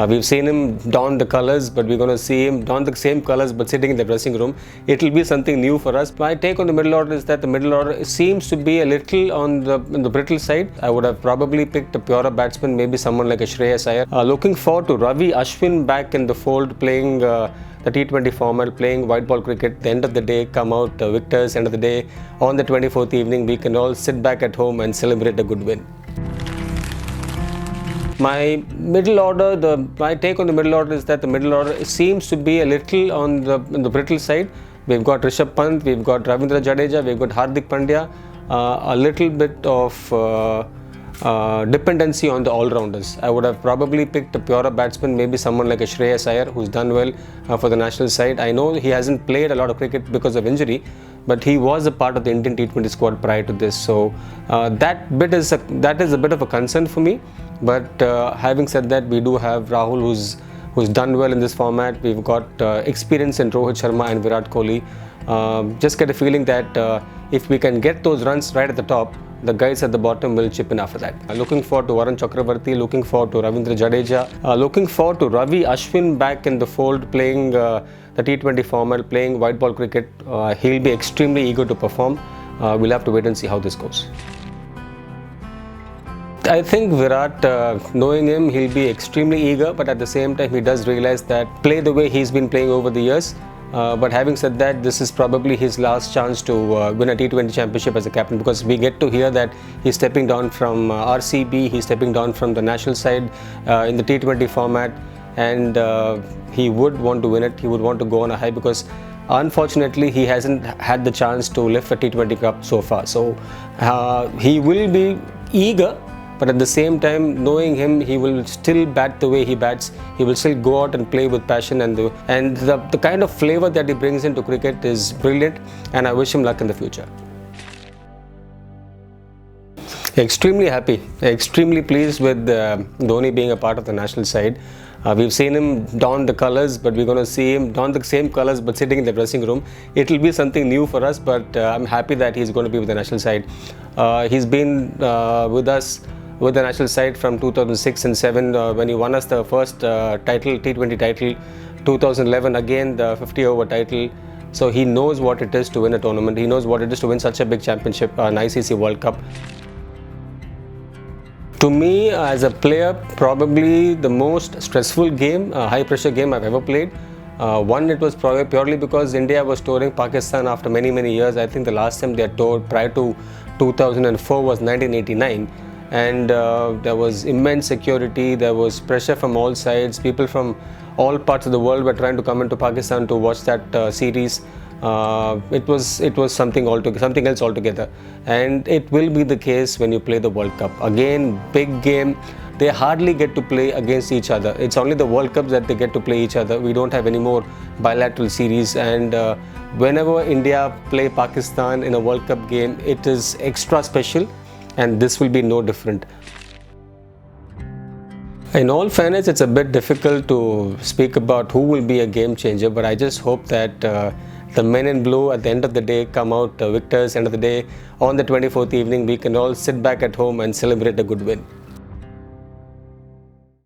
We've seen him don the colors, but we're going to see him don the same colors but sitting in the dressing room. It will be something new for us. My take on the middle order is that the middle order seems to be a little on the brittle side. I would have probably picked a purer batsman, maybe someone like a Shreyas Iyer. Looking forward to Ravi Ashwin back in the fold, playing the T20 format, playing white ball cricket. At the end of the day, come out victors. End of the day, on the 24th evening, we can all sit back at home and celebrate a good win. My middle order, my take on the middle order is that the middle order seems to be a little on the brittle side. We've got Rishabh Pant, we've got Ravindra Jadeja, we've got Hardik Pandya, a little bit of dependency on the all-rounders. I would have probably picked a purer batsman, maybe someone like a Shreyas Iyer, who's done well for the national side. I know he hasn't played a lot of cricket because of injury, but he was a part of the Indian T20 squad prior to this. So that is a bit of a concern for me. But having said that, we do have Rahul, who's done well in this format. We've got experience in Rohit Sharma and Virat Kohli. Just get a feeling that if we can get those runs right at the top, the guys at the bottom will chip in after that. Looking forward to Varun Chakravarti, looking forward to Ravindra Jadeja, looking forward to Ravi Ashwin back in the fold, playing the T20 format, playing white ball cricket. He'll be extremely eager to perform. We'll have to wait and see how this goes. I think Virat, knowing him, he'll be extremely eager, but at the same time, he does realize that play the way he's been playing over the years. But having said that, this is probably his last chance to win a T20 championship as a captain, because we get to hear that he's stepping down from RCB, he's stepping down from the national side in the T20 format, and he would want to win it. He would want to go on a high, because unfortunately he hasn't had the chance to lift a T20 cup so far. So he will be eager, but at the same time, knowing him, he will still bat the way he bats. He will still go out and play with passion, and the kind of flavor that he brings into cricket is brilliant, and I wish him luck in the future. Extremely happy, extremely pleased with Dhoni being a part of the national side. We've seen him don the colors, but we're going to see him don the same colors but sitting in the dressing room. It will be something new for us, but I'm happy that he's going to be with the national side. He's been with us with the national side from 2006 and 7 when he won us the first title, T20 title, 2011 again the 50-over title. So he knows what it is to win a tournament. He knows what it is to win such a big championship, an ICC World Cup. To me, as a player, probably the most stressful game, high pressure game I've ever played. One, it was probably purely because India was touring Pakistan after many years. I think the last time they had toured prior to 2004 was 1989. And there was immense security, there was pressure from all sides. People from all parts of the world were trying to come into Pakistan to watch that series. It was something else altogether, and it will be the case when you play the World Cup. Again, big game. They hardly get to play against each other. It's only the World Cups that they get to play each other. We don't have any more bilateral series, and whenever India play Pakistan in a World Cup game, it is extra special. And this will be no different. In all fairness, it's a bit difficult to speak about who will be a game changer, but I just hope that the men in blue at the end of the day come out victors. End of the day, on the 24th evening, we can all sit back at home and celebrate a good win.